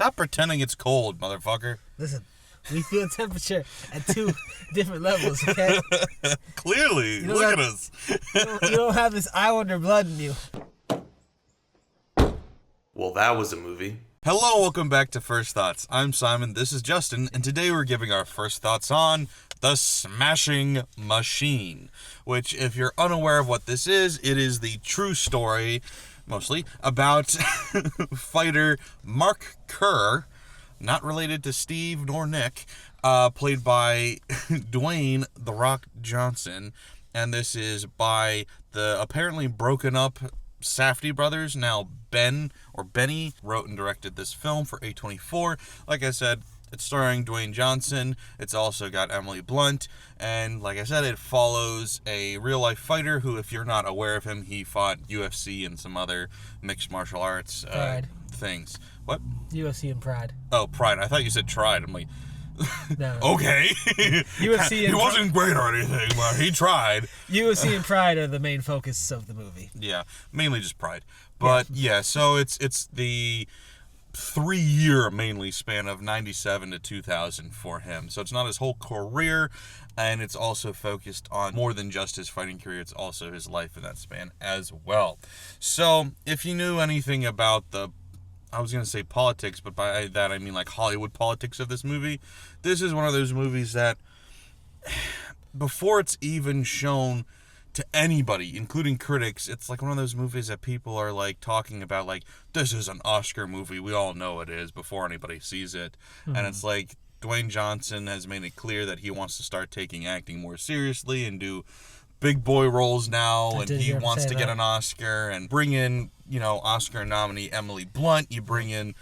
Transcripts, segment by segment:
Stop pretending it's cold, motherfucker. Listen, we feel temperature at 2 different levels, okay? Clearly. Look at us. You don't have this Islander blood in you. Well, that was a movie. Hello, welcome back to First Thoughts. I'm Simon, this is Justin, and today we're giving our first thoughts on The Smashing Machine, which, if you're unaware of what this is, it is the true story, mostly, about fighter Mark Kerr, not related to Steve nor Nick, played by Dwayne "The Rock" Johnson, and this is by the apparently broken up Safdie brothers. Now Benny wrote and directed this film for A24. Like I said, it's starring Dwayne Johnson. It's also got Emily Blunt, and like I said, it follows a real life fighter who, if you're not aware of him, he fought UFC and some other mixed martial arts things. What? UFC and Pride. Oh, Pride. I thought you said tried. I'm like, No. okay. UFC and he wasn't great or anything, but he tried. UFC and Pride are the main focus of the movie. Yeah, mainly just Pride. But yeah, so it's the 3-year mainly span of 97 to 2000 for him. So it's not his whole career, and it's also focused on more than just his fighting career. It's also his life in that span as well. So if you knew anything about I was going to say politics, but by that I mean like Hollywood politics of this movie, this is one of those movies that before it's even shown to anybody, including critics, it's like one of those movies that people are like talking about, like, this is an Oscar movie, we all know it is, before anybody sees it. Mm-hmm. And it's like Dwayne Johnson has made it clear that he wants to start taking acting more seriously and do big boy roles now, and he wants to get an Oscar and bring in, Oscar nominee Emily Blunt. You bring in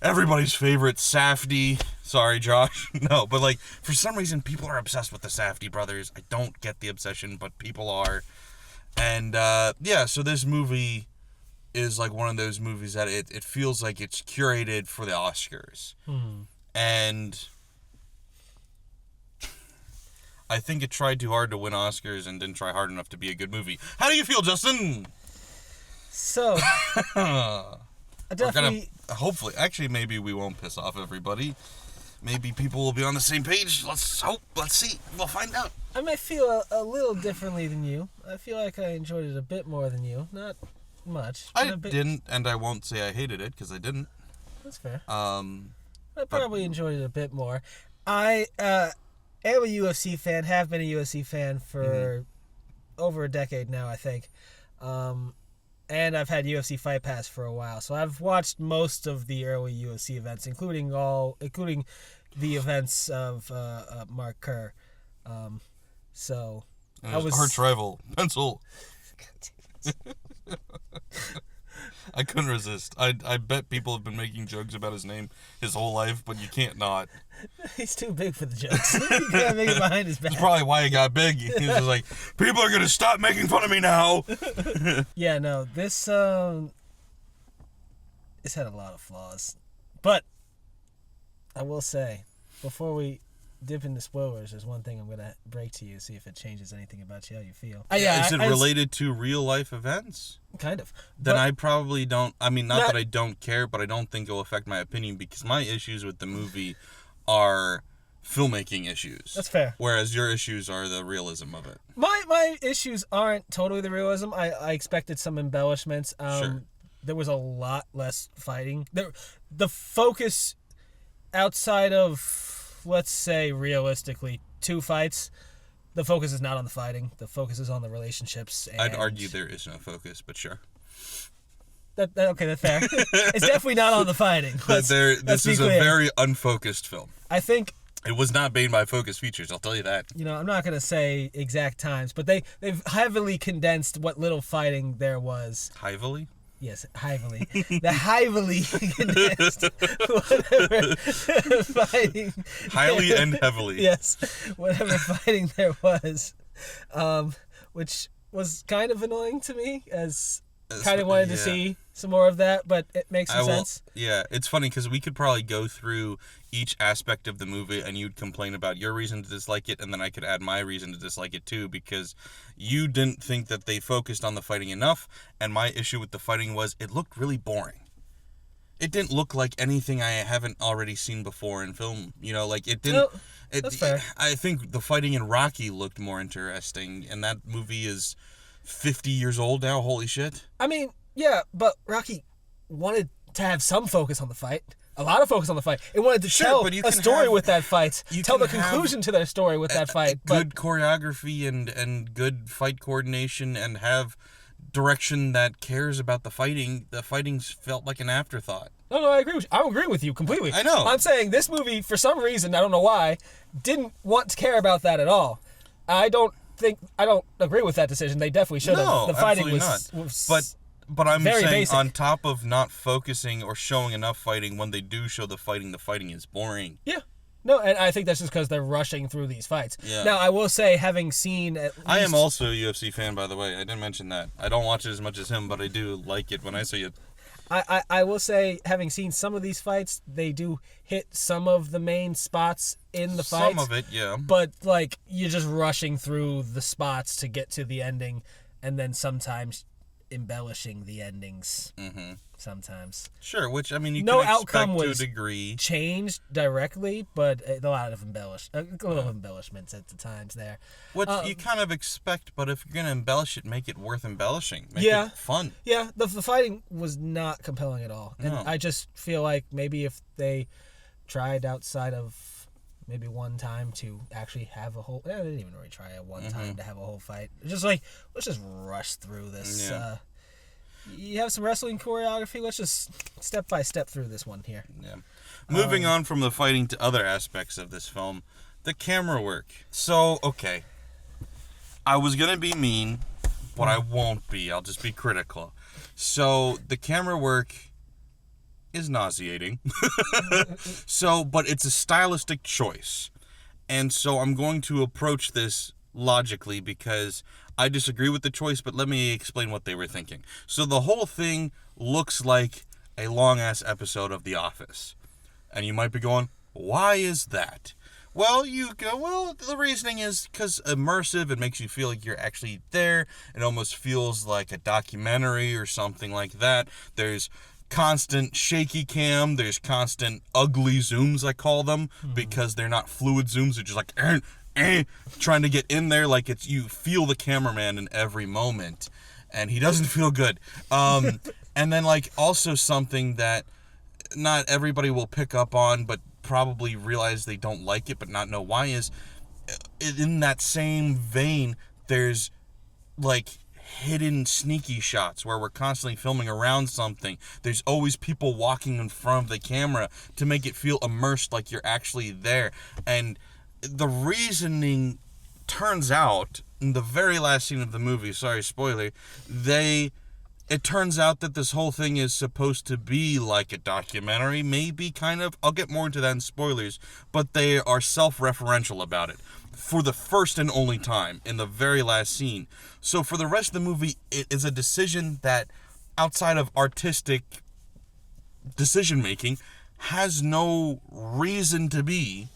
everybody's favorite Safdie. Sorry, Josh. No, but like, for some reason, people are obsessed with the Safdie brothers. I don't get the obsession, but people are. And, so this movie is like one of those movies that it feels like it's curated for the Oscars. Hmm. And I think it tried too hard to win Oscars and didn't try hard enough to be a good movie. How do you feel, Justin? So, hopefully, actually, maybe we won't piss off everybody. Maybe people will be on the same page. Let's hope. Let's see. We'll find out. I might feel a little differently than you. I feel like I enjoyed it a bit more than you. Not much. I didn't, and I won't say I hated it, because I didn't. That's fair. I probably enjoyed it a bit more. I am a UFC fan, have been a UFC fan for over a decade now, I think. And I've had UFC Fight Pass for a while, so I've watched most of the early UFC events, including the events of Mark Kerr. So I was arch rival, Pencil. I couldn't resist. I bet people have been making jokes about his name his whole life, but you can't not. He's too big for the jokes. You can't make it behind his back. That's probably why he got big. He was just like, people are going to stop making fun of me now. Yeah, no, this it's had a lot of flaws. But I will say, before we dip into spoilers, there's one thing I'm going to break to you, see if it changes anything about you, how you feel. Is it related to real life events? Kind of. Then I probably don't, not that I don't care, but I don't think it'll affect my opinion, because my issues with the movie are filmmaking issues. That's fair. Whereas your issues are the realism of it. My issues aren't totally the realism. I expected some embellishments. Sure. There was a lot less fighting. The focus outside of, let's say, realistically, 2 fights, the focus is not on the fighting. The focus is on the relationships. And I'd argue there is no focus, but sure. Okay, that's fair. It's definitely not on the fighting. This is a very unfocused film. I think it was not made by Focus Features, I'll tell you that. I'm not going to say exact times, but they've heavily condensed what little fighting there was. Heavily? Yes, heavily. The heavily condensed whatever fighting. Highly and heavily. Yes, whatever fighting there was, which was kind of annoying to me, as kind of wanted to see some more of that, but it makes some sense. Yeah, it's funny because we could probably go through each aspect of the movie and you'd complain about your reason to dislike it, and then I could add my reason to dislike it too, because you didn't think that they focused on the fighting enough, and my issue with the fighting was it looked really boring. it didn't look like anything I haven't already seen before in film. You know, like it didn't. No, that's fair. I think the fighting in Rocky looked more interesting, and that movie is 50 years old now. Holy shit! I mean, yeah, but Rocky wanted to have some focus on the fight. A lot of focus on the fight. It wanted to tell but you a can story have- with that fight. you Tell the can have conclusion to their story with that fight. Good choreography and good fight coordination, and have direction that cares about the fighting. The fighting's felt like an afterthought. No, I agree with you. I agree with you completely. I know. I'm saying this movie, for some reason, I don't know why, didn't want to care about that at all. I don't agree with that decision. They definitely should have. No, The fighting absolutely was not. But I'm very saying, basic. on top of not focusing or showing enough fighting, when they do show the fighting is boring. yeah. No, and I think that's just because they're rushing through these fights. Yeah. Now, I will say, having seen at least... I am also a UFC fan, by the way. I didn't mention that. I don't watch it as much as him, but I do like it when I see it. I will say, having seen some of these fights, they do hit some of the main spots in the fights. Some of it, yeah. But, like, you're just rushing through the spots to get to the ending, and then sometimes embellishing the endings. Mm-hmm. Sometimes. Sure, which, I mean, you No can outcome expect to a was degree. changed directly, but a lot of embellishments at the times there. Which you kind of expect, but if you're going to embellish it, make it worth embellishing. Make Yeah. it fun. Yeah, the fighting was not compelling at all. And No. I just feel like maybe if they tried outside of maybe one time to actually have a whole... they didn't even really try at one time to have a whole fight. Just like, let's just rush through this. Yeah. You have some wrestling choreography. Let's just step by step through this one here. Yeah. Moving on from the fighting to other aspects of this film, the camera work. So, okay. I was going to be mean, but I won't be. I'll just be critical. So, the camera work is nauseating. But it's a stylistic choice. And so I'm going to approach this logically because I disagree with the choice, but let me explain what they were thinking. So the whole thing looks like a long-ass episode of The Office. And you might be going, why is that? Well, you go, the reasoning is because immersive, it makes you feel like you're actually there. It almost feels like a documentary or something like that. There's constant shaky cam. There's constant ugly zooms, I call them, because they're not fluid zooms. They're just like, trying to get in there. Like you feel the cameraman in every moment, and he doesn't feel good. And then like also something that not everybody will pick up on, but probably realize they don't like it, but not know why, is in that same vein, there's like hidden sneaky shots where we're constantly filming around something. There's always people walking in front of the camera to make it feel immersed, like you're actually there. And the reasoning turns out in the very last scene of the movie, sorry, spoiler, it turns out that this whole thing is supposed to be like a documentary, maybe, kind of. I'll get more into that in spoilers, but they are self-referential about it for the first and only time in the very last scene. So for the rest of the movie, it is a decision that, outside of artistic decision-making, has no reason to be.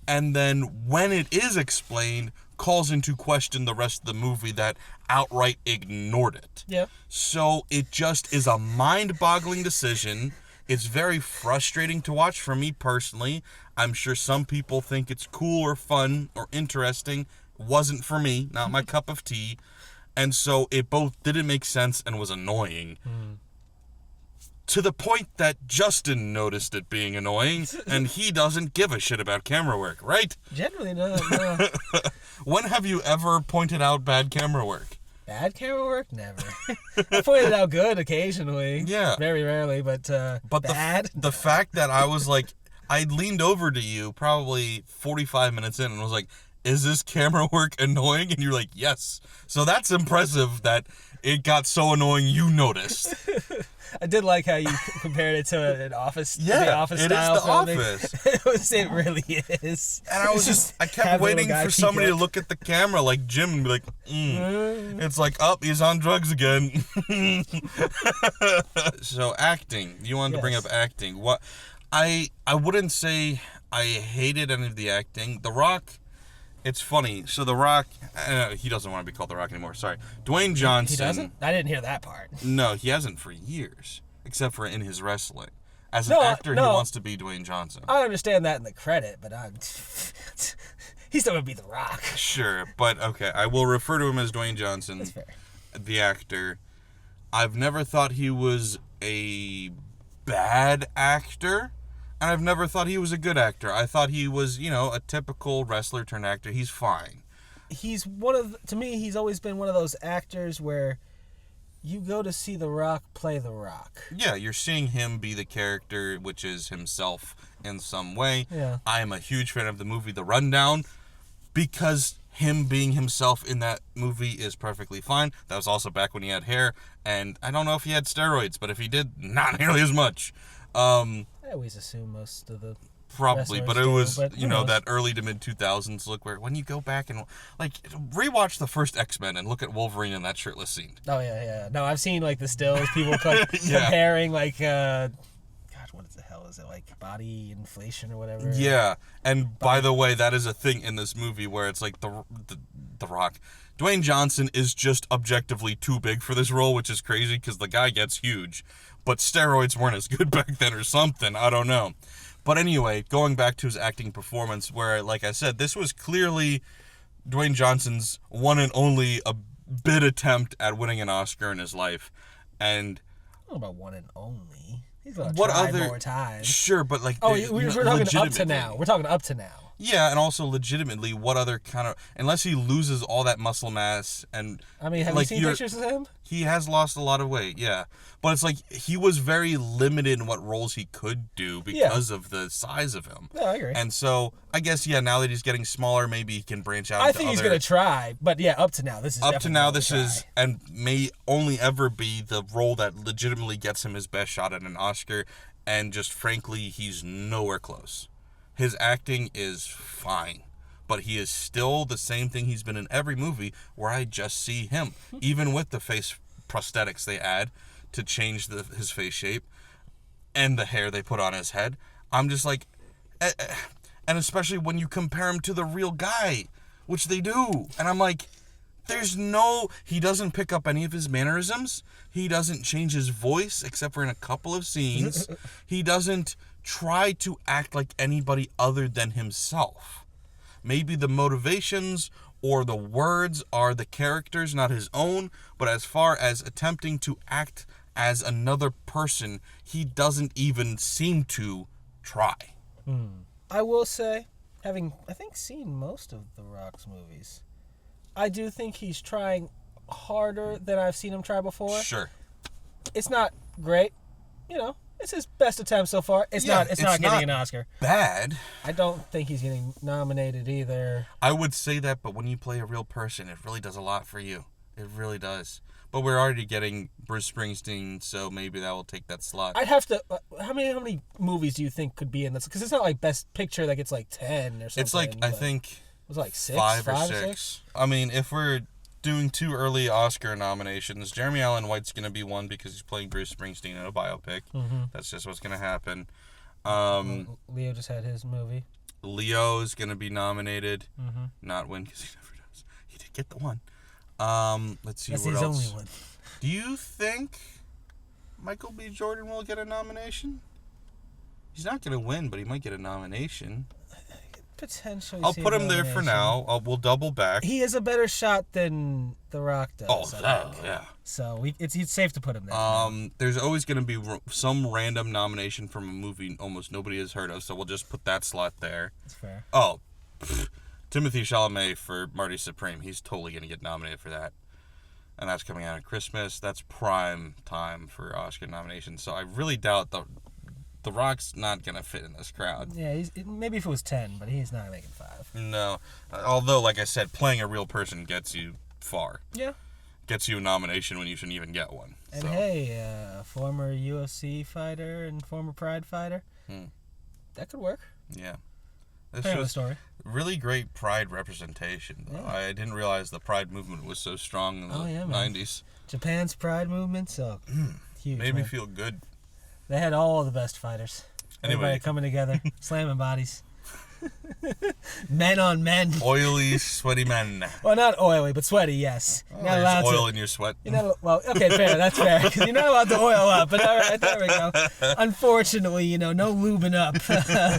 And then when it is explained, calls into question the rest of the movie that outright ignored it. Yeah. So it just is a mind-boggling decision. It's very frustrating to watch for me personally. I'm sure some people think it's cool or fun or interesting. Wasn't for me, not my cup of tea. And so it both didn't make sense and was annoying. To the point that Justin noticed it being annoying, and he doesn't give a shit about camera work, right? Generally, no. When have you ever pointed out bad camera work? Bad camera work? Never. I pointed out good occasionally. Yeah. Very rarely, but bad? The fact that I was like, I leaned over to you probably 45 minutes in and was like, is this camera work annoying? And you're like, yes. So that's impressive that it got so annoying you noticed. I did like how you compared it to an office. Yeah, the office it style is The filming. Office. It really is. And I was just, I kept Have a little waiting guy for peek somebody to up. look at the camera like Jim and be like, It's like, he's on drugs again. So acting, you wanted to bring up Yes. acting. What I wouldn't say I hated any of the acting. The Rock, it's funny. So The Rock, he doesn't want to be called The Rock anymore. Sorry, Dwayne Johnson. He doesn't? I didn't hear that part. No, he hasn't for years, except for in his wrestling. As an No, actor, no. he wants to be Dwayne Johnson. I understand that in the credit, but he's still gonna be The Rock. Sure, but okay, I will refer to him as Dwayne Johnson, That's fair. the actor. I've never thought he was a bad actor, and I've never thought he was a good actor. I thought he was, a typical wrestler turned actor. He's fine. He's to me, he's always been one of those actors where you go to see The Rock play The Rock. Yeah, you're seeing him be the character, which is himself in some way. Yeah. I am a huge fan of the movie The Rundown because him being himself in that movie is perfectly fine. That was also back when he had hair, and I don't know if he had steroids, but if he did, not nearly as much. I always assume most of the Probably, but it wrestlers was, do, but who knows? that early to mid 2000s look where when you go back and, rewatch the first X-Men and look at Wolverine in that shirtless scene. Oh yeah. No, I've seen like the stills, people Yeah. comparing like, God, what the hell is it, like body inflation or whatever? Yeah, and by the way, that is a thing in this movie where it's like the Rock. Dwayne Johnson is just objectively too big for this role, which is crazy because the guy gets huge, but steroids weren't as good back then or something. I don't know. But anyway, going back to his acting performance, where, like I said, this was clearly Dwayne Johnson's one and only a bid attempt at winning an Oscar in his life, and I don't know about one and only. He's gonna what try other more times. Sure, but Oh, we're talking up to legitimately. now. We're talking up to now. Yeah, and also legitimately, what other kind of, unless he loses all that muscle mass and I mean, have you seen pictures of him? he has lost a lot of weight, yeah. But it's like he was very limited in what roles he could do because of the size of him. Yeah, I agree. And so I guess now that he's getting smaller, maybe he can branch out. I into think he's other- gonna try, but yeah, up to now, this is Up to definitely now, gonna this try. is and may only ever be the role that legitimately gets him his best shot at an Oscar. And just frankly, he's nowhere close. His acting is fine, but he is still the same thing he's been in every movie where I just see him, even with the face prosthetics they add to change his face shape and the hair they put on his head. I'm just like, and especially when you compare him to the real guy, which they do, and I'm like, he doesn't pick up any of his mannerisms. He doesn't change his voice except for in a couple of scenes. He doesn't try to act like anybody other than himself. Maybe the motivations or the words are the characters, not his own, but as far as attempting to act as another person, he doesn't even seem to try. I will say, having I think seen most of The Rock's movies, I do think he's trying harder than I've seen him try before. Sure. It's not great, It's his best attempt so far. It's not getting an Oscar. Bad. I don't think he's getting nominated either. I would say that, but when you play a real person, it really does a lot for you. It really does. But we're already getting Bruce Springsteen, so maybe that will take that slot. I'd have to. How many movies do you think could be in this? Because it's not like Best Picture that gets like 10 or something. It's like, I but- think, Was it like 6? 5 or 5 6. I mean, if we're doing 2 early Oscar nominations, Jeremy Allen White's going to be one because he's playing Bruce Springsteen in a biopic. Mm-hmm. That's just what's going to happen. Leo just had his movie. Leo's going to be nominated. Mm-hmm. Not win because he never does. He did get the one. Let's see That's what his else. only one. Do you think Michael B. Jordan will get a nomination? He's not going to win, but he might get a nomination. Potentially. I'll see put a him there for nomination. now. We'll double back. He has a better shot than The Rock does. Oh, I that, think. yeah. So it's safe to put him there. There's always going to be some random nomination from a movie almost nobody has heard of, so we'll just put that slot there. That's fair. Oh, Timothy Chalamet for Marty Supreme. He's totally going to get nominated for that. And that's coming out at Christmas. That's prime time for Oscar nominations. So I really doubt the Rock's not going to fit in this crowd. Yeah, maybe if it was 10, but he's not making 5. No. Although, like I said, playing a real person gets you far. Yeah. Gets you a nomination when you shouldn't even get one. And So, hey, former UFC fighter and former Pride fighter. That could work. yeah. It's Depending on the just story. really great Pride representation, though. Yeah. I didn't realize the Pride movement was so strong in the man. 90s. Japan's Pride movement, so huge. Made me man. feel good. They had all the best fighters. Anyway. Everybody coming together, slamming bodies. Men on men. Oily, sweaty men. Well, not oily, but sweaty. Yes. You're not There's allowed oil to. in your sweat. You're not, well, okay, fair. That's fair. Because you're not allowed to oil up. But all right, there we go. Unfortunately, no lubing up.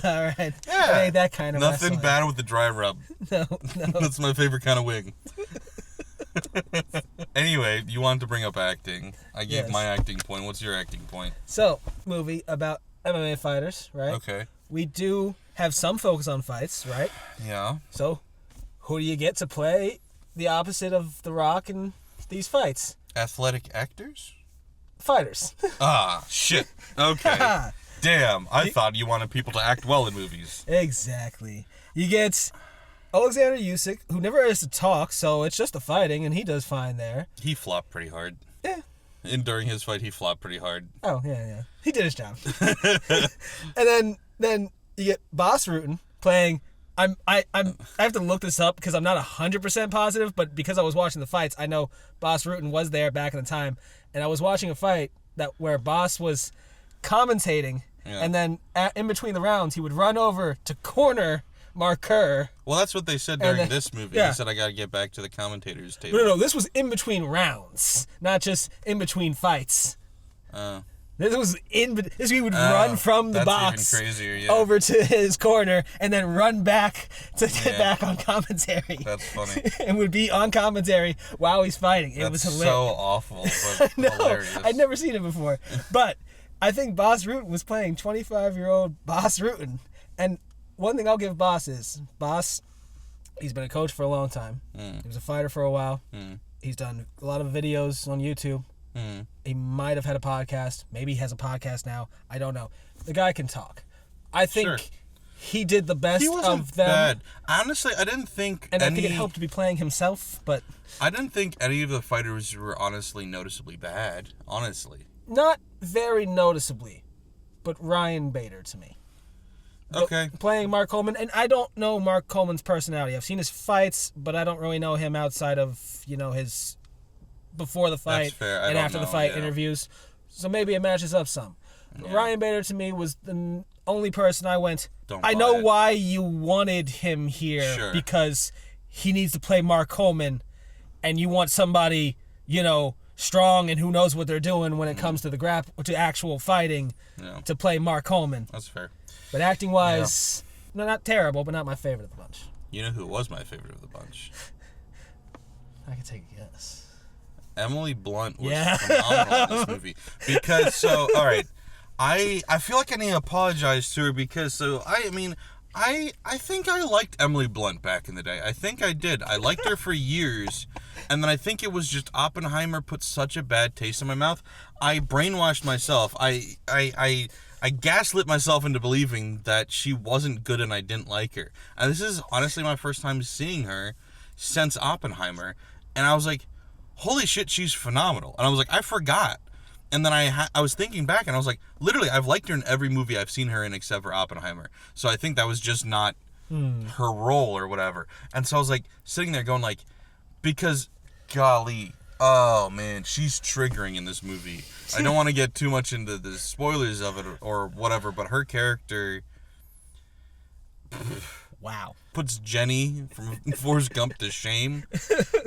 All right. Yeah. It ain't that kind of Nothing wrestling. bad with the dry rub. No. That's my favorite kind of wig. Anyway, you wanted to bring up acting. I gave Yes. my acting point. What's your acting point? So, movie about MMA fighters, right? Okay. We do have some focus on fights, right? Yeah. So, who do you get to play the opposite of The Rock in these fights? Athletic actors? Fighters. Ah, shit. Okay. Damn, I thought you wanted people to act well in movies. Exactly. You get Alexander Usyk, who never has to talk, so it's just the fighting, and he does fine there. He flopped pretty hard. Yeah. And during his fight, he flopped pretty hard. Oh, yeah. He did his job. And then you get Bas Rutten playing. I have to look this up because I'm not 100% positive, but because I was watching the fights, I know Bas Rutten was there back in the time, and I was watching a fight where Bas was commentating, and then in between the rounds, he would run over to corner Mark Kerr. Well, that's what they said during this movie. yeah. They said, I gotta get back to the commentator's table. No, this was in between rounds, not just in between fights. This was this he would run from the that's box even crazier, yeah. over to his corner and then run back to get back on commentary. That's funny. And would be on commentary while he's fighting. It was That's hilarious. so awful, but No, hilarious. I'd never seen it before. But I think Bas Rutten was playing 25-year-old Bas Rutten. And one thing I'll give Bas is, he's been a coach for a long time. He was a fighter for a while. He's done a lot of videos on YouTube. He might have had a podcast. Maybe he has a podcast now. I don't know. The guy can talk. I think Sure. he did the best He wasn't of them. bad. Honestly, I didn't think And I think it helped to be playing himself, but I didn't think any of the fighters were honestly noticeably bad. Honestly. not very noticeably. But Ryan Bader to me. Okay. Playing Mark Coleman, and I don't know Mark Coleman's personality. I've seen his fights, but I don't really know him outside of, his before the fight That's fair. I and don't after the know, fight yeah. interviews. So maybe it matches up some. Ryan Bader to me was the only person I went, Don't I buy know it. why you wanted him here Sure. because he needs to play Mark Coleman and you want somebody, strong and who knows what they're doing when it comes to to actual fighting Yeah. to play Mark Coleman. That's fair. But acting wise, no, not terrible, but not my favorite of the bunch. You know who was my favorite of the bunch? I can take a guess. Emily Blunt was Yeah. phenomenal in this movie. Because, all right, I feel like I need to apologize to her because, I think I liked Emily Blunt back in the day. I think I did. I liked her for years, and then I think it was just Oppenheimer put such a bad taste in my mouth. I brainwashed myself. I gaslit myself into believing that she wasn't good and I didn't like her. And this is honestly my first time seeing her since Oppenheimer, and I was like, holy shit, she's phenomenal. And I was like, I forgot. And then I was thinking back, and I was like, literally, I've liked her in every movie I've seen her in except for Oppenheimer. So I think that was just not her role or whatever. And so I was like, sitting there going like, because, golly, oh man, she's triggering in this movie. I don't want to get too much into the spoilers of it or whatever, but her character Wow. puts Jenny from Forrest Gump to shame,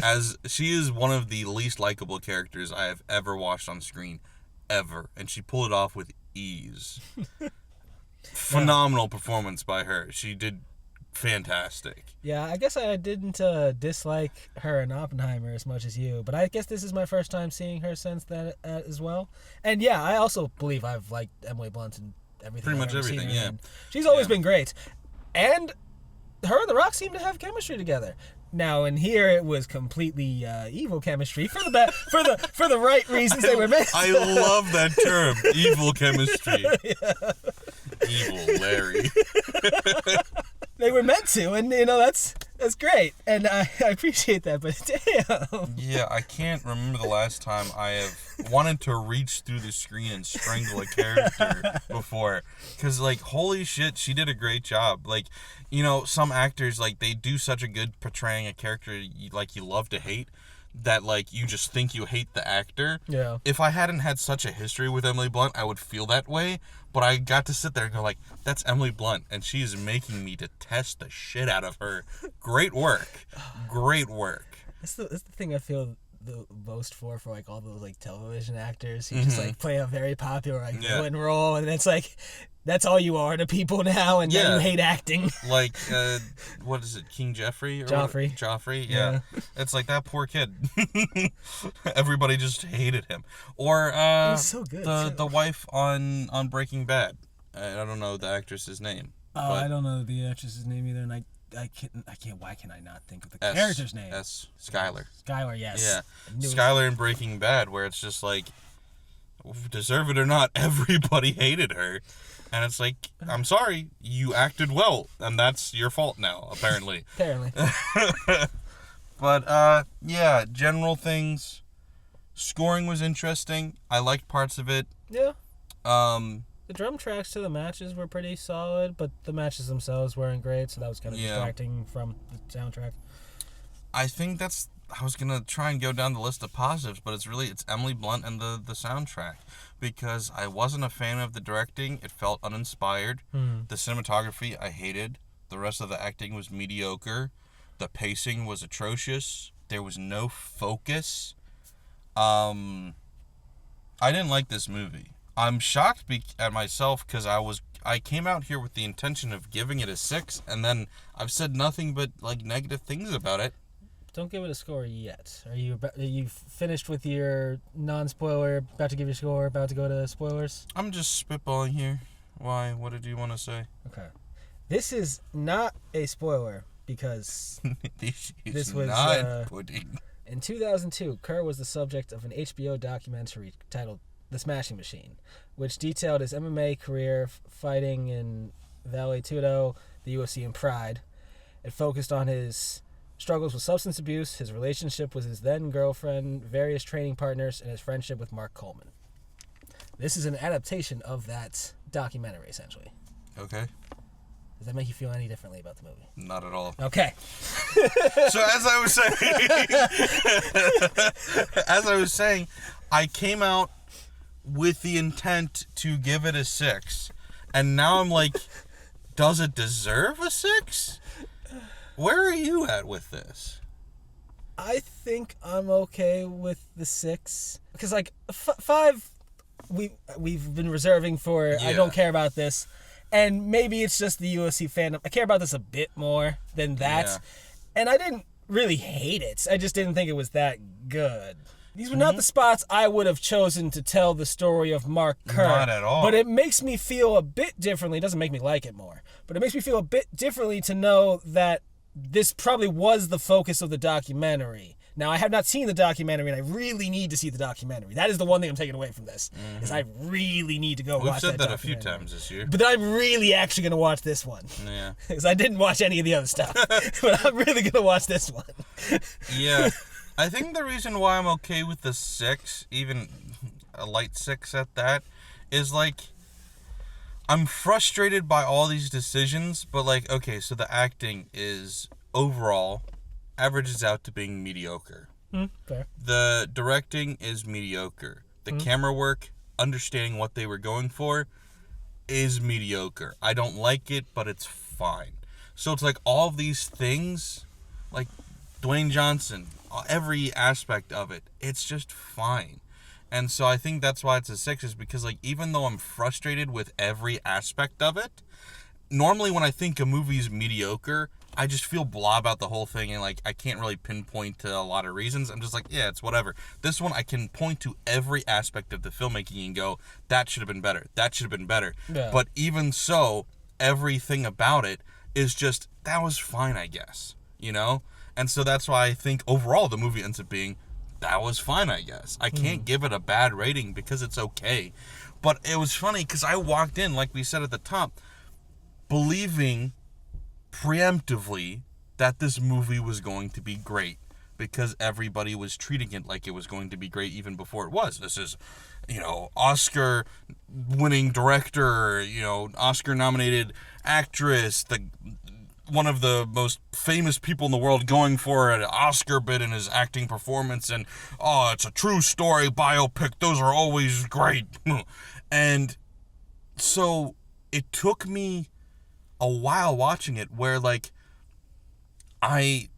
as she is one of the least likable characters I have ever watched on screen, ever, and she pulled it off with ease. Phenomenal performance by her. She did fantastic. Yeah, I guess I didn't dislike her in Oppenheimer as much as you, but I guess this is my first time seeing her since that as well. And yeah, I also believe I've liked Emily Blunt and everything. Pretty I've much ever seen everything, her yeah. in. She's always Yeah. been great. And her and The Rock seem to have chemistry together. Now, in here, it was completely evil chemistry for the right reasons they were meant. I love that term, evil chemistry. Evil Larry. They were meant to, and that's great, and I appreciate that. But damn, Yeah, I can't remember the last time I have wanted to reach through the screen and strangle a character before. Because, like, holy shit, she did a great job. Like, some actors, like, they do such a good portraying a character you love to hate. that, like, you just think you hate the actor. Yeah. If I hadn't had such a history with Emily Blunt, I would feel that way. But I got to sit there and go, like, that's Emily Blunt, and she is making me detest the shit out of her. Great work. Great work. That's the thing I feel the most for like all those like television actors who just like play a very popular like villain role, and it's like that's all you are to people now, and then you hate acting. Like what is it, King Jeffrey or Joffrey? Joffrey, yeah. It's like that poor kid. Everybody just hated him. Or He's so good. The wife on Breaking Bad. I don't know the actress's name. Oh, I don't know the actress's name either, and I can't. Why can I not think of the character's name? Skylar. Skylar, yes. Yeah, Skylar in Breaking Bad, where it's just like, deserve it or not, everybody hated her, and it's like, I'm sorry, you acted well, and that's your fault now, apparently. Apparently. But yeah, general things. Scoring was interesting. I liked parts of it. Yeah. The drum tracks to the matches were pretty solid, but the matches themselves weren't great, so that was kind of distracting from the soundtrack. I think I was going to try and go down the list of positives, but it's Emily Blunt and the soundtrack, because I wasn't a fan of the directing. It felt uninspired. The cinematography, I hated. The rest of the acting was mediocre. The pacing was atrocious. There was no focus. I didn't like this movie. I'm shocked at myself because I came out here with the intention of giving it a 6, and then I've said nothing but like negative things about it. Don't give it a score yet. Are you finished with your non-spoiler? About to give your score? About to go to spoilers? I'm just spitballing here. Why? What did you want to say? Okay, this is not a spoiler because this was not pudding. In 2002, Kerr was the subject of an HBO documentary titled The Smashing Machine, which detailed his MMA career fighting in Vale Tudo, the UFC, and Pride. It focused on his struggles with substance abuse, his relationship with his then-girlfriend, various training partners, and his friendship with Mark Coleman. This is an adaptation of that documentary, essentially. Okay. Does that make you feel any differently about the movie? Not at all. Okay. So as I was saying, I came out with the intent to give it a 6, and now I'm like, does it deserve a 6? Where are you at with this? I think I'm okay with the 6 because like 5 we've been reserving for. I don't care about this, and maybe it's just the UFC fandom. I care about this a bit more than that, and I didn't really hate it. I just didn't think it was that good. These were not the spots I would have chosen to tell the story of Mark Kerr. Not at all. But it makes me feel a bit differently. It doesn't make me like it more, but it makes me feel a bit differently to know that this probably was the focus of the documentary. Now, I have not seen the documentary, and I really need to see the documentary. That is the one thing I'm taking away from this, is I really need to go watch that documentary. We've said that a few times this year. But I'm really actually going to watch this one. Yeah. Because I didn't watch any of the other stuff. But I'm really going to watch this one. Yeah. I think the reason why I'm okay with the 6, even a light 6 at that, is like, I'm frustrated by all these decisions, but like, okay, so the acting is overall averages out to being mediocre. Fair. The directing is mediocre. The camera work, understanding what they were going for, is mediocre. I don't like it, but it's fine. So it's like all of these things, like Dwayne Johnson, every aspect of it, it's just fine. And so I think that's why it's a 6, is because like even though I'm frustrated with every aspect of it, normally when I think a movie's mediocre, I just feel blah about the whole thing, and like I can't really pinpoint to a lot of reasons. I'm just like, yeah, it's whatever. This one I can point to every aspect of the filmmaking and go, that should have been better. That should have been better. Yeah. But even so, everything about it is just, that was fine, I guess. You know? And so that's why I think overall the movie ends up being, that was fine, I guess. I can't give it a bad rating because it's okay. But it was funny because I walked in, like we said at the top, believing preemptively that this movie was going to be great because everybody was treating it like it was going to be great even before it was. This is, Oscar winning director, Oscar nominated actress, the one of the most famous people in the world going for an Oscar bid in his acting performance, and oh, it's a true story biopic. Those are always great. And so it took me a while watching it where, like, I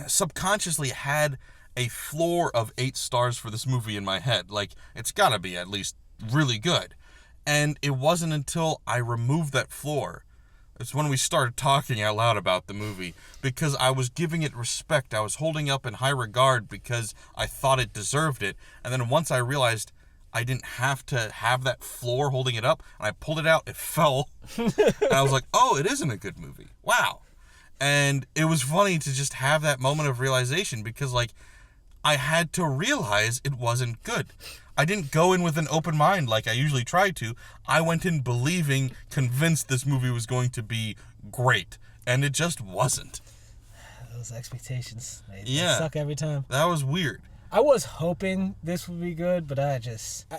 subconsciously had a floor of 8 stars for this movie in my head. Like, it's gotta be at least really good. And it wasn't until I removed that floor, it's when we started talking out loud about the movie, because I was giving it respect. I was holding up in high regard because I thought it deserved it. And then once I realized I didn't have to have that floor holding it up, and I pulled it out, it fell. And I was like, oh, it isn't a good movie. Wow. And it was funny to just have that moment of realization, because, like, I had to realize it wasn't good. I didn't go in with an open mind like I usually try to. I went in believing, convinced this movie was going to be great. And it just wasn't. Those expectations, they Yeah. suck every time. That was weird. I was hoping this would be good, but I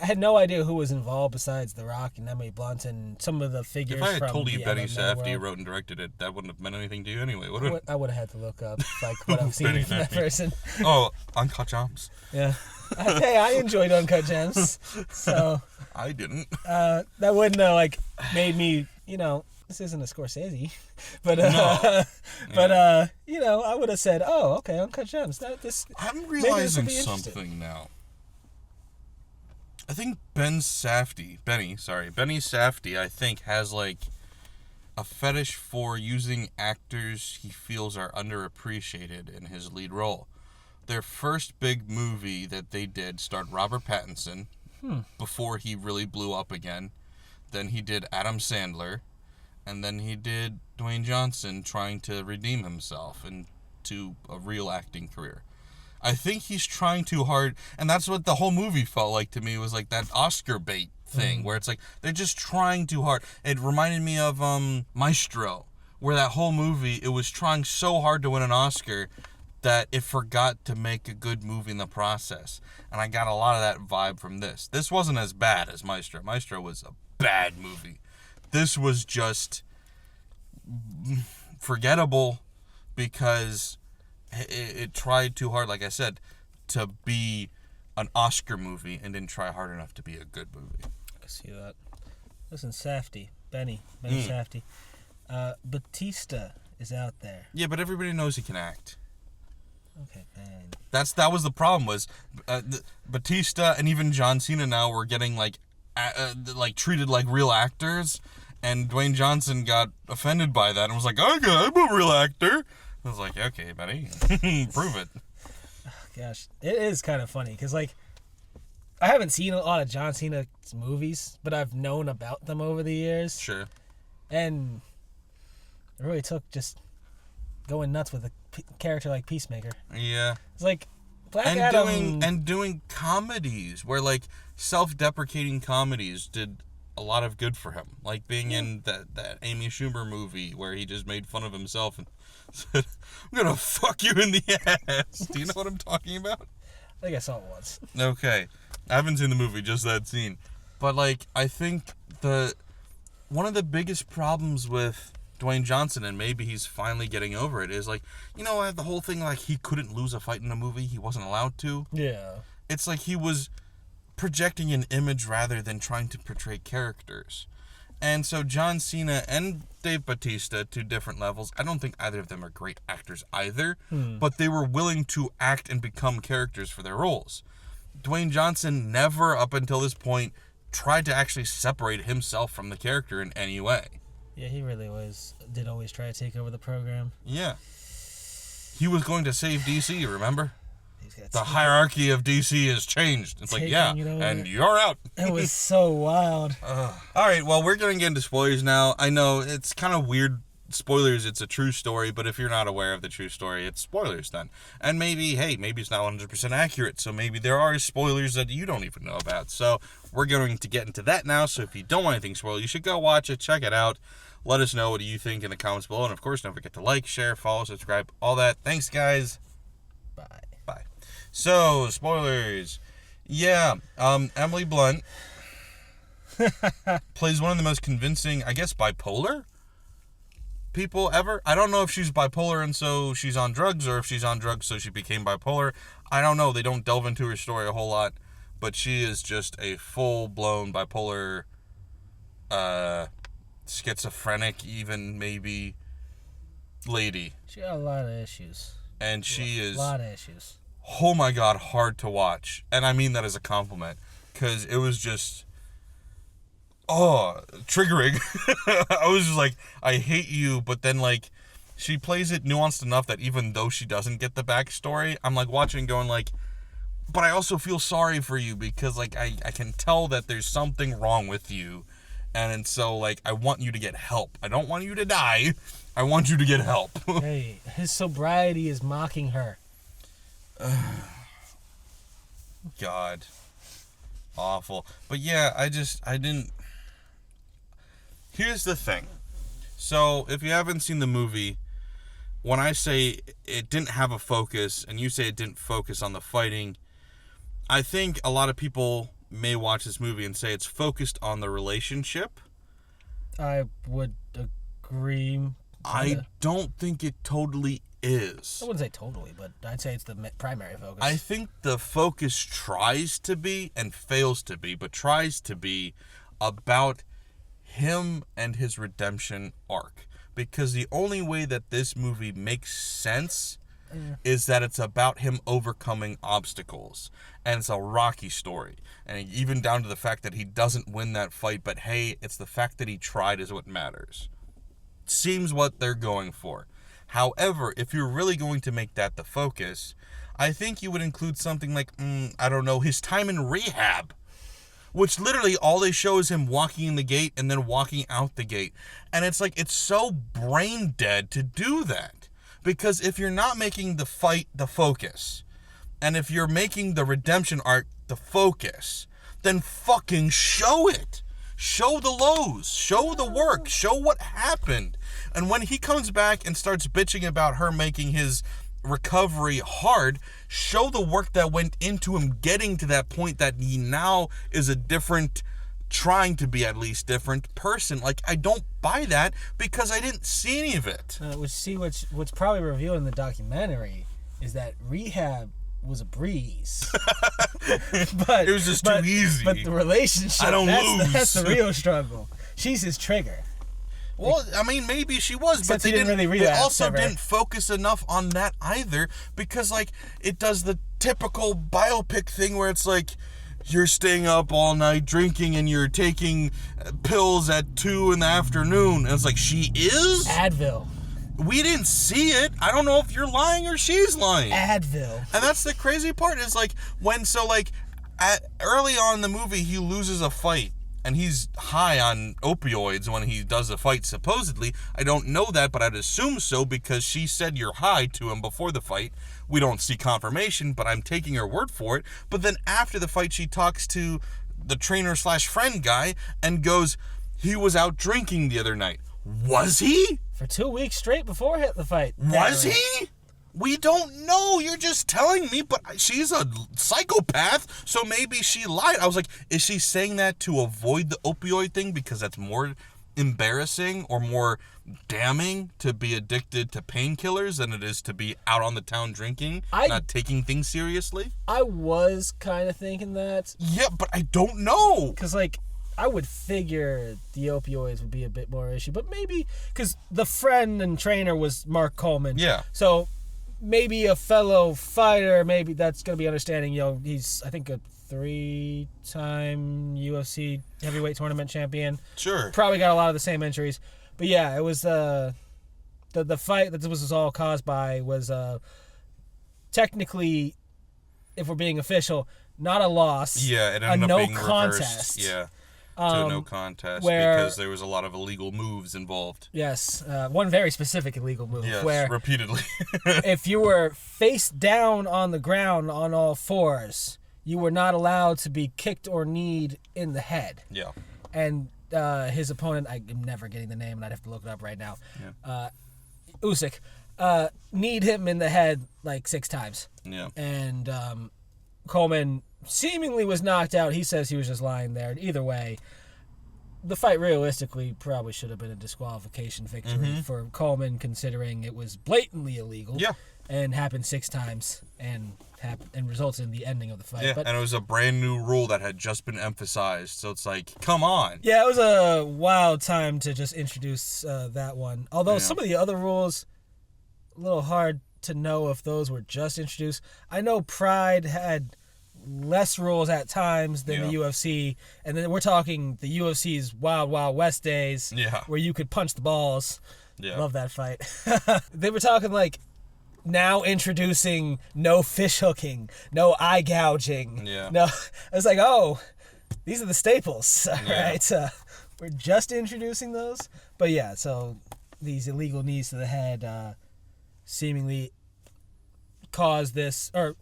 had no idea who was involved besides The Rock and Emily Blunt and some of the figures. If I had from told you the Benny MMA Safdie world. wrote and directed it, that wouldn't have meant anything to you anyway, would it? I would have had to look up like what I've seen Benny from that Safdie. person. Oh, Uncut Gems. Yeah. Hey, I enjoyed Uncut Gems, so I didn't. that wouldn't have like made me, this isn't a Scorsese, but No. but I would have said, oh, okay, Uncut Gems. I'm would realizing be interesting. something now. I think Benny Safdie, I think, has, like, a fetish for using actors he feels are underappreciated in his lead role. Their first big movie that they did starred Robert Pattinson before he really blew up again. Then he did Adam Sandler. And then he did Dwayne Johnson trying to redeem himself into a real acting career. I think he's trying too hard, and that's what the whole movie felt like to me, was like that Oscar bait thing, where it's like they're just trying too hard. It reminded me of Maestro, where that whole movie, it was trying so hard to win an Oscar that it forgot to make a good movie in the process. And I got a lot of that vibe from this. This wasn't as bad as Maestro. Maestro was a bad movie. This was just forgettable because it tried too hard, like I said, to be an Oscar movie and didn't try hard enough to be a good movie. I can see that. Listen, Safdie, Benny Safdie. Batista is out there. Yeah, but everybody knows he can act. Okay, man. That was the problem, was Batista and even John Cena now were getting like treated like real actors, and Dwayne Johnson got offended by that and was like, okay, I'm a real actor. I was like, okay, buddy, prove it. Gosh, it is kind of funny because, like, I haven't seen a lot of John Cena's movies, but I've known about them over the years. Sure. And it really took just going nuts with a character like Peacemaker. Yeah. It's like Black Adam. Doing comedies where, like, self-deprecating comedies did a lot of good for him. Like being in that Amy Schumer movie where he just made fun of himself and said, I'm gonna fuck you in the ass. Do you know what I'm talking about? I think I saw it once. Okay. I haven't seen the movie, just that scene. But, like, I think one of the biggest problems with Dwayne Johnson, and maybe he's finally getting over it, is, like, the whole thing, like, he couldn't lose a fight in a movie. He wasn't allowed to. Yeah. It's like he was projecting an image rather than trying to portray characters. And so John Cena and Dave Bautista, to different levels, I don't think either of them are great actors either, but they were willing to act and become characters for their roles. Dwayne Johnson never, up until this point, tried to actually separate himself from the character in any way. Yeah, he really did always try to take over the program. Yeah. He was going to save DC, remember? He's got The hierarchy of DC has changed. It's like, yeah, Taking it over. and you're out. It was so wild. All right, well, we're going to get into spoilers now. I know it's kind of weird. Spoilers, it's a true story, but if you're not aware of the true story, it's spoilers then. And maybe it's not 100% accurate, so maybe there are spoilers that you don't even know about. So we're going to get into that now, so if you don't want anything spoiled, you should go watch it, check it out. Let us know what you think in the comments below, and of course, don't forget to like, share, follow, subscribe, all that. Thanks, guys. Bye. Bye. So, spoilers. Yeah, Emily Blunt plays one of the most convincing, I guess, bipolar people ever. I don't know if she's bipolar and so she's on drugs, or if she's on drugs so she became bipolar. I don't know. They don't delve into her story a whole lot, but she is just a full-blown bipolar, schizophrenic, even maybe, lady. She got a lot of issues. And she is, a lot of issues. oh my God, hard to watch. And I mean that as a compliment, because it was just, triggering. I was just like, I hate you, but then, like, she plays it nuanced enough that even though she doesn't get the backstory, I'm, like, watching going, like, but I also feel sorry for you because, like, I can tell that there's something wrong with you. And so, like, I want you to get help. I don't want you to die. I want you to get help. Hey, his sobriety is mocking her. God. Awful. But yeah, I didn't. Here's the thing. So, if you haven't seen the movie, when I say it didn't have a focus, and you say it didn't focus on the fighting, I think a lot of people may watch this movie and say it's focused on the relationship. I would agree. I don't think it totally is. I wouldn't say totally, but I'd say it's the primary focus. I think the focus tries to be and fails to be, but tries to be about him and his redemption arc. Because the only way that this movie makes sense is that it's about him overcoming obstacles. And it's a Rocky story. And even down to the fact that he doesn't win that fight, but hey, it's the fact that he tried is what matters. Seems what they're going for. However, if you're really going to make that the focus, I think you would include something like, I don't know, his time in rehab. Which literally all they show is him walking in the gate and then walking out the gate. And it's like, it's so brain dead to do that. Because if you're not making the fight the focus, and if you're making the redemption arc the focus, then fucking show it. Show the lows. Show the work. Show what happened. And when he comes back and starts bitching about her making his recovery hard, show the work that went into him getting to that point that he now is a different, trying to be at least different person. Like, I don't buy that because I didn't see any of it. What's probably revealed in the documentary is that rehab was a breeze. But it was just too easy. But the relationship, I don't lose. That's the real struggle. She's his trigger. Well, I mean, maybe she was, but they didn't. Really they also didn't focus enough on that either, because like it does the typical biopic thing where it's like you're staying up all night drinking and you're taking pills at 2 p.m, and it's like, she is Advil. We didn't see it. I don't know if you're lying or she's lying. Advil. And that's the crazy part is like early on in the movie he loses a fight. And he's high on opioids when he does a fight, supposedly. I don't know that, but I'd assume so because she said you're high to him before the fight. We don't see confirmation, but I'm taking her word for it. But then after the fight, she talks to the trainer/friend guy and goes, he was out drinking the other night. Was he? For 2 weeks straight before the fight. Was he? We don't know. You're just telling me, but she's a psychopath, so maybe she lied. I was like, is she saying that to avoid the opioid thing because that's more embarrassing or more damning to be addicted to painkillers than it is to be out on the town drinking, not taking things seriously? I was kind of thinking that. Yeah, but I don't know. Because, like, I would figure the opioids would be a bit more issue, but maybe because the friend and trainer was Mark Coleman. Yeah. So maybe a fellow fighter, maybe that's going to be understanding. You know, he's, I think, a 3-time UFC heavyweight tournament champion. Sure. Probably got a lot of the same injuries. But yeah, it was the fight that this was all caused by was technically, if we're being official, not a loss. Yeah, it ended up being contest. Reversed. Yeah. To a no contest because there was a lot of illegal moves involved. Yes, one very specific illegal move. Yes, where repeatedly. if you were face down on the ground on all fours, you were not allowed to be kicked or kneed in the head. Yeah. And his opponent, I'm never getting the name, and I'd have to look it up right now. Yeah. Usyk, kneed him in the head like 6 times. Yeah. And Coleman seemingly was knocked out. He says he was just lying there. Either way, the fight realistically probably should have been a disqualification victory for Coleman, considering it was blatantly illegal. Yeah. And happened 6 times and results in the ending of the fight. Yeah, But, and it was a brand new rule that had just been emphasized. So it's like, come on. yeah, it was a wild time to just introduce that one. Although some of the other rules, a little hard to know if those were just introduced. I know Pride had less rules at times than the UFC, and then we're talking the UFC's Wild Wild West days, where you could punch the balls. Yeah. Love that fight. They were talking like now introducing no fish hooking, no eye gouging. Yeah. No, I was like, oh, these are the staples. All right. We're just introducing those. But yeah, so these illegal knees to the head seemingly caused this, or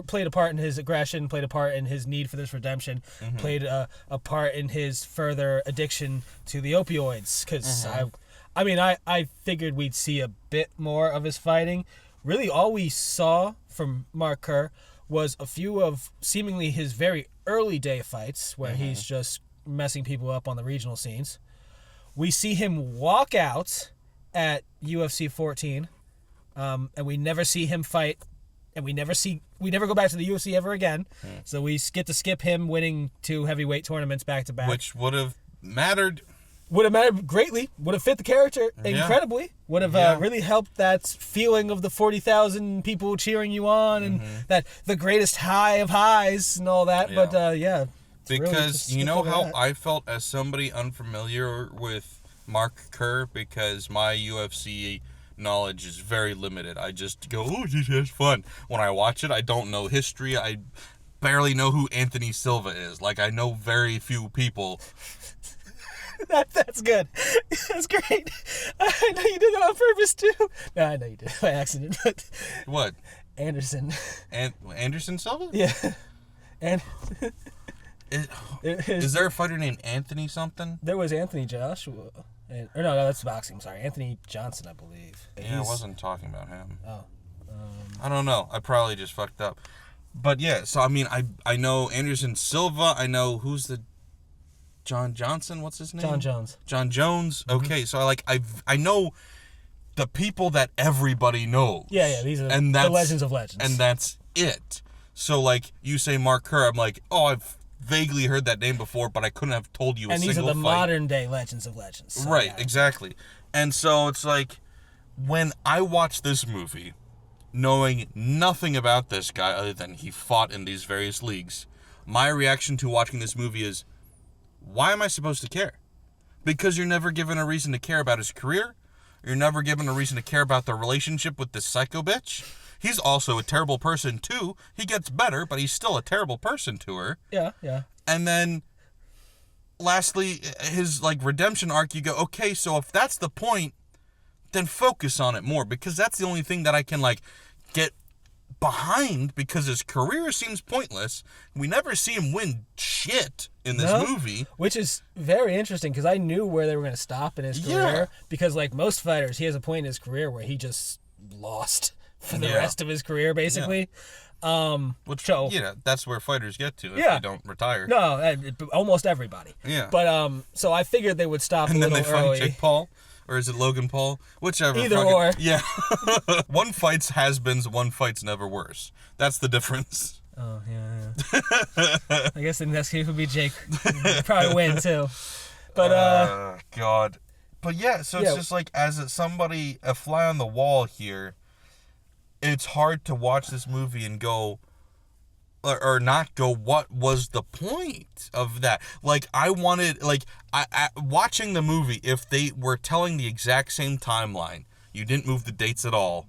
played a part in his aggression, played a part in his need for this redemption, played a part in his further addiction to the opioids. Because I figured we'd see a bit more of his fighting. Really, all we saw from Mark Kerr was a few of seemingly his very early day fights where he's just messing people up on the regional scenes. We see him walk out at UFC 14, and we never see him fight, and we never go back to the UFC ever again. So we get to skip him winning 2 heavyweight tournaments back to back, Which would have mattered. Would have mattered greatly. Would have fit the character incredibly. Would have really helped that feeling of the 40,000 people cheering you on and that the greatest high of highs and all that. Yeah. But Because you know how I felt as somebody unfamiliar with Mark Kerr, because my UFC knowledge is very limited. I just go, oh, this is fun. When I watch it, I don't know history. I barely know who Anthony Silva is. Like, I know very few people. That's good. That's great. I know you did that on purpose too. No, I know you did by accident. But What? Anderson. Anderson Silva? Yeah. And is there a fighter named Anthony something? there was Anthony Joshua. Or no, that's boxing. I'm sorry, Anthony Johnson, I believe. Yeah, I wasn't talking about him. Oh. I don't know. I probably just fucked up. But yeah, so I mean, I know Anderson Silva. I know who's the John Johnson. What's his name? John Jones. John Jones. Okay, so I know the people that everybody knows. Yeah. These are the legends of legends. And that's it. So like you say Mark Kerr, I'm like, oh, I've vaguely heard that name before, but I couldn't have told you a single fight. And these are the modern day legends of legends. So Right, yeah. exactly. And so it's like, when I watch this movie, knowing nothing about this guy other than he fought in these various leagues, my reaction to watching this movie is, why am I supposed to care? Because you're never given a reason to care about his career. You're never given a reason to care about the relationship with this psycho bitch. He's also a terrible person too. He gets better, but he's still a terrible person to her. Yeah. And then, lastly, his like redemption arc, you go, okay, so if that's the point, then focus on it more, because that's the only thing that I can like get behind, because his career seems pointless. We never see him win shit in this movie. Which is very interesting, because I knew where they were going to stop in his career. Because like most fighters, he has a point in his career where he just lost for the rest of his career, basically. That's where fighters get to if they don't retire. No, almost everybody. Yeah. But so I figured they would stop And a then little they early. fight Jake Paul. Or is it Logan Paul? Whichever. Either or. Yeah. One fight's has-beens, one fight's never worse. That's the difference. Oh, yeah. I guess the next case would be Jake. He'd probably win, too. But, God. But yeah, so it's just like, as a fly on the wall here, it's hard to watch this movie and go, or not go, what was the point of that? Like, I wanted, like, I watching the movie, if they were telling the exact same timeline, you didn't move the dates at all,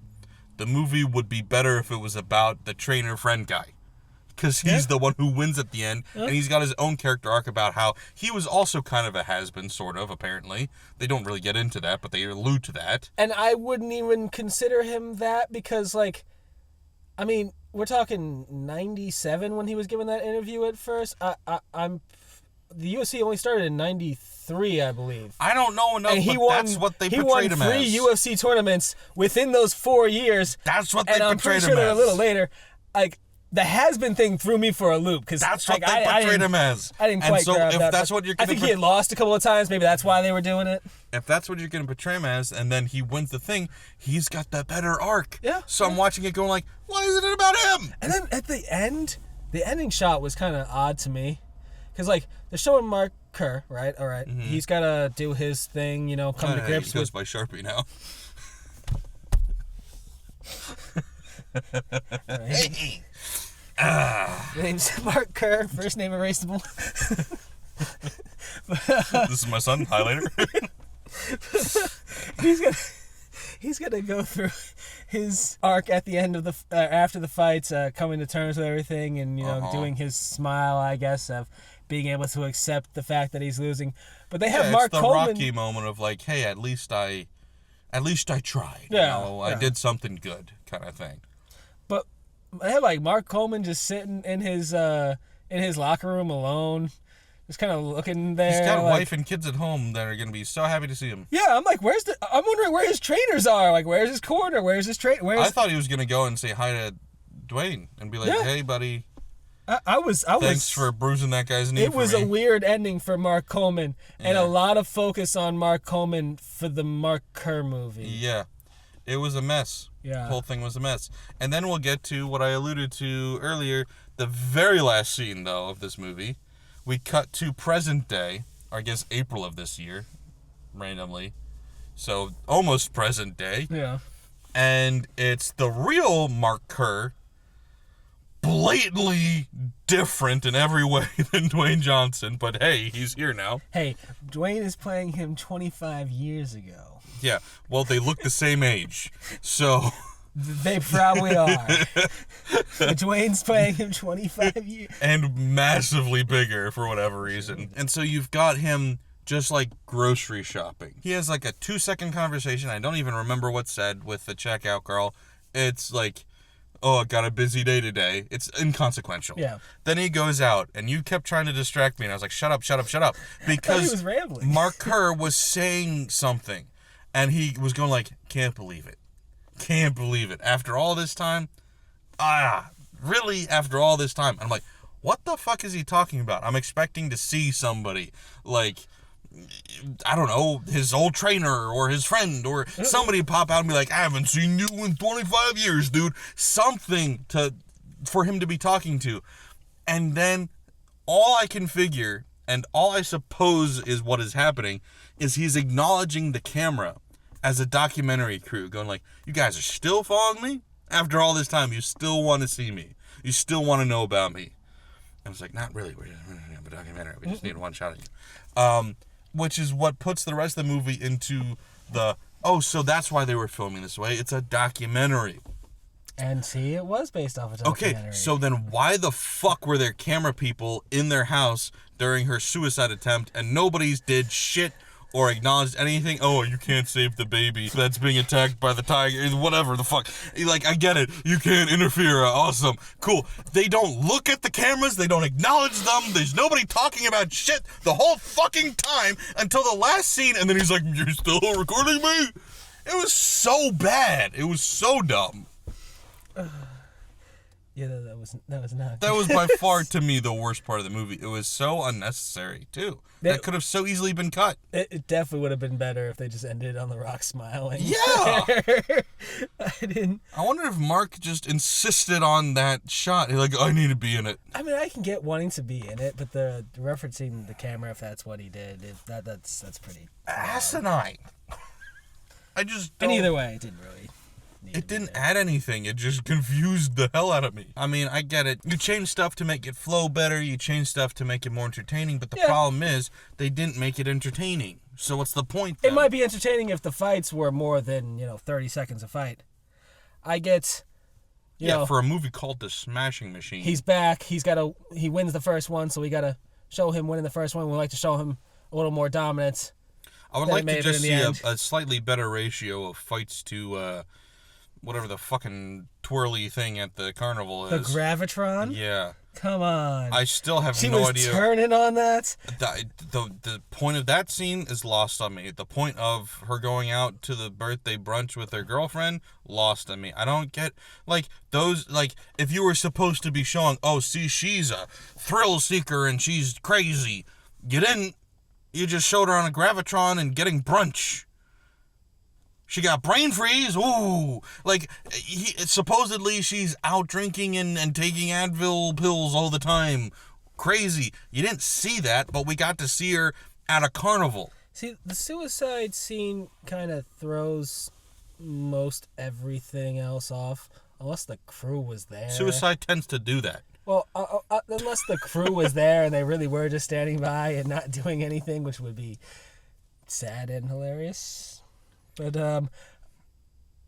the movie would be better if it was about the trainer friend guy. Because he's the one who wins at the end, and he's got his own character arc about how he was also kind of a has-been, sort of, apparently. They don't really get into that, but they allude to that. And I wouldn't even consider him that, because, like, I mean, we're talking 97 when he was given that interview at first. The UFC only started in 93, I believe. I don't know enough, and that's what they portrayed him as. He won 3 UFC tournaments within those 4 years. That's what they portrayed him as. And I'm pretty sure they're a little later. Like, the has-been thing threw me for a loop because That's what they portrayed him as. I didn't And quite so grab if that. that's but what you're I gonna think he had lost a couple of times. Maybe that's why they were doing it. If that's what you're going to portray him as, and then he wins the thing, he's got the better arc. Yeah, So I'm watching it going like, why isn't it about him? And then at the end, the ending shot was kind of odd to me. Because, like, they're showing Mark Kerr, right? All right. He's got to do his thing, you know, come to grips He goes with... by Sharpie now. Hey. The name's Mark Kerr, first name erasable. This is my son, highlighter. He's gonna go through his arc at the end of the after the fights, coming to terms with everything, and doing his smile, I guess, of being able to accept the fact that he's losing. But they have Mark it's the Coleman. Rocky moment of like, hey, at least I tried. Yeah, I did something good, kind of thing. But I have like Mark Coleman just sitting in his locker room alone, just kind of looking there. He's got a like, wife and kids at home that are gonna be so happy to see him. Yeah, I'm like, I'm wondering where his trainers are. Like, where's his corner? Where's his train? I thought he was gonna go and say hi to Dwayne and be like, Yeah. hey, buddy. I was. Thanks for bruising that guy's knee. It was a weird ending for Mark Coleman, and a lot of focus on Mark Coleman for the Mark Kerr movie. Yeah, it was a mess. Yeah. The whole thing was a mess. And then we'll get to what I alluded to earlier. The very last scene, though, of this movie, we cut to present day, or I guess April of this year, randomly. So almost present day. Yeah. And it's the real Mark Kerr, blatantly different in every way than Dwayne Johnson, but hey, he's here now. Hey, Dwayne is playing him 25 years ago. Yeah, well, they look the same age, so... They probably are. Dwayne's playing him 25 years. And massively bigger for whatever reason. And so you've got him just like grocery shopping. He has like a 2-second conversation, I don't even remember what's said, with the checkout girl. It's like... oh, I got a busy day today. It's inconsequential. Yeah. Then he goes out, and you kept trying to distract me, and I was like, shut up, shut up, shut up. Because he was rambling. Mark Kerr was saying something, and he was going like, can't believe it. Can't believe it. After all this time? Really? After all this time? And I'm like, what the fuck is he talking about? I'm expecting to see somebody, like... I don't know, his old trainer or his friend or somebody pop out and be like, I haven't seen you in 25 years, dude. Something for him to be talking to. And then all I can figure, and all I suppose is what is happening, is he's acknowledging the camera as a documentary crew, going like, you guys are still following me? After all this time, you still want to see me. You still want to know about me. I was like, not really. We're just a documentary. We just need one shot of you. Which is what puts the rest of the movie into the, so that's why they were filming this way. It's a documentary. And see, it was based off a documentary. Okay, so then why the fuck were there camera people in their house during her suicide attempt and nobody's did shit or acknowledged anything? Oh, you can't save the baby that's being attacked by the tiger, whatever the fuck. Like, I get it. You can't interfere. Awesome. Cool. They don't look at the cameras. They don't acknowledge them. There's nobody talking about shit the whole fucking time until the last scene, and then he's like, you're still recording me? It was so bad. It was so dumb. Yeah, that was not. That was by far, to me, the worst part of the movie. It was so unnecessary, too. That could have so easily been cut. It definitely would have been better if they just ended on The Rock smiling. Yeah! I wonder if Mark just insisted on that shot. He's like, I need to be in it. I mean, I can get wanting to be in it, but the referencing the camera, if that's what he did, that's pretty asinine. I just don't... And either way, it didn't really... It didn't add anything. It just confused the hell out of me. I mean, I get it. You change stuff to make it flow better. You change stuff to make it more entertaining. But the problem is, they didn't make it entertaining. So what's the point then? It might be entertaining if the fights were more than, 30 seconds a fight. I get... You know, for a movie called The Smashing Machine. He's back. He wins the first one, so we got to show him winning the first one. We like to show him a little more dominance. I would like to just see a slightly better ratio of fights to... whatever the fucking twirly thing at the carnival is. The Gravitron? Yeah. Come on. I still have she no was idea. turning on that. The point of that scene is lost on me. The point of her going out to the birthday brunch with her girlfriend, lost on me. I don't get, like, those, like, if you were supposed to be showing, oh, see, she's a thrill seeker and she's crazy, you didn't. You just showed her on a Gravitron and getting brunch. She got brain freeze. Ooh. Like, supposedly she's out drinking and taking Advil pills all the time. Crazy. You didn't see that, but we got to see her at a carnival. See, the suicide scene kind of throws most everything else off, unless the crew was there. Suicide tends to do that. Well, unless the crew was there and they really were just standing by and not doing anything, which would be sad and hilarious. But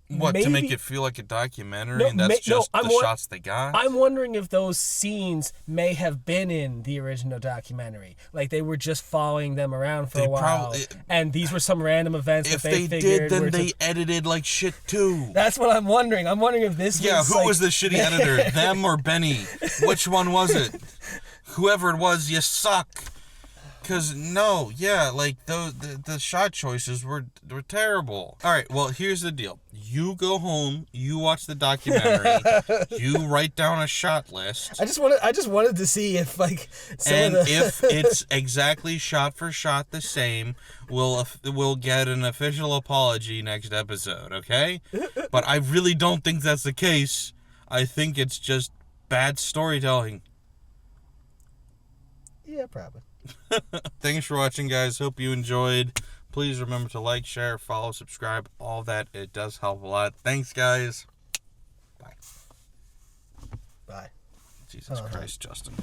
What, maybe, to make it feel like a documentary? No, And that's just I'm the shots they got? I'm wondering if those scenes may have been in the original documentary. Like, they were just following them around for a while. And these were some random events that they figured did, then were they edited like shit too. That's what I'm wondering. I'm wondering if this Yeah, was who like... was the shitty editor? Them or Benny? Which one was it? Whoever it was, you suck. Because, no, yeah, like, the shot choices were terrible. All right, well, here's the deal. You go home, you watch the documentary, you write down a shot list. I just wanted to see if, like... If it's exactly shot for shot the same, we'll get an official apology next episode, okay? But I really don't think that's the case. I think it's just bad storytelling. Yeah, probably. Thanks for watching, guys. Hope you enjoyed. Please remember to like, share, follow, subscribe, all that. It does help a lot. Thanks, guys. Bye. Bye. Jesus Christ, Justin.